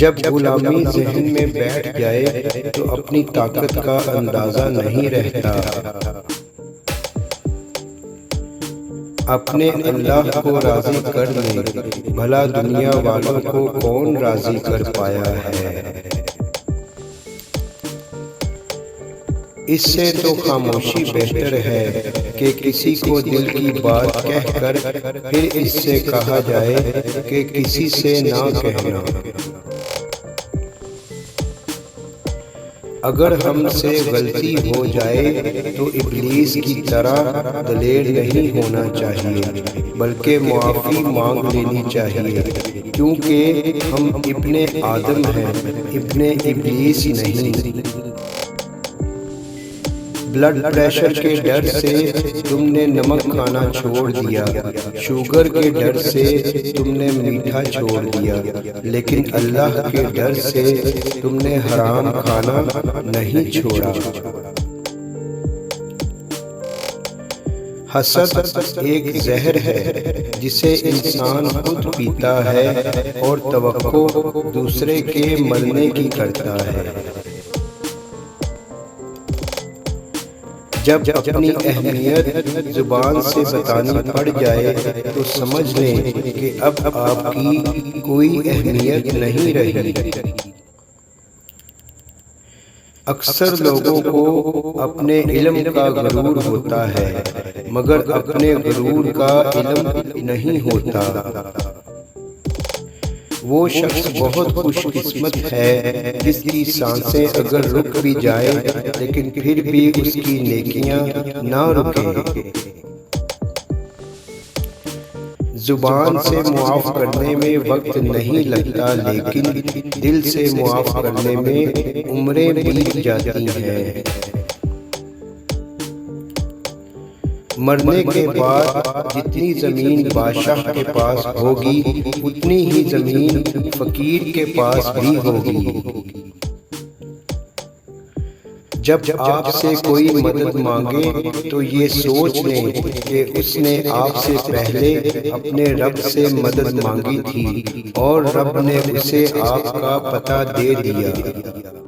جب غلامی ذہن میں بیٹھ جائے تو اپنی طاقت کا اندازہ نہیں رہتا۔ اپنے اللہ کو راضی کر لیں، بھلا دنیا والوں کو کون راضی کر پایا ہے۔ اس سے تو خاموشی بہتر ہے کہ کسی کو دل کی بات کہہ کر پھر اس سے کہا جائے کہ کسی سے نہ کہنا۔ اگر ہم سے غلطی ہو جائے تو ابلیس کی طرح دلیر نہیں ہونا چاہیے، بلکہ معافی مانگ لینی چاہیے، کیونکہ ہم ابن آدم ہیں، ابن ابلیس نہیں۔ بلڈ پریشر کے ڈر سے تم نے نمک کھانا چھوڑ دیا، شوگر کے ڈر سے تم نے میٹھا چھوڑ دیا، لیکن اللہ کے ڈر سے تم نے حرام کھانا نہیں چھوڑا۔ حسد ایک زہر ہے جسے انسان خود پیتا ہے اور توقع دوسرے کے مرنے کی کرتا ہے۔ جب اپنی اہمیت زبان سے بتانی پڑ جائے تو سمجھ لیں کہ اب آپ کی کوئی اہمیت نہیں رہی۔ اکثر لوگوں کو اپنے علم کا غرور ہوتا ہے، مگر اپنے غرور کا علم نہیں ہوتا۔ وہ شخص بہت خوش قسمت ہے جس کی سانسیں اگر رک بھی جائیں لیکن پھر بھی اس کی نیکیاں نہ رکیں۔ زبان سے معاف کرنے میں وقت نہیں لگتا، لیکن دل سے معاف کرنے میں عمریں بیت جاتی ہیں۔ مرنے کے بعد جتنی زمین بادشاہ کے پاس ہوگی اتنی ہی زمین فقیر کے پاس بھی ہوگی۔ جب آپ سے کوئی مدد مانگے تو یہ سوچ لیں کہ اس نے آپ سے پہلے اپنے رب سے مدد مانگی تھی اور رب نے اسے آپ کا پتہ دے دیا۔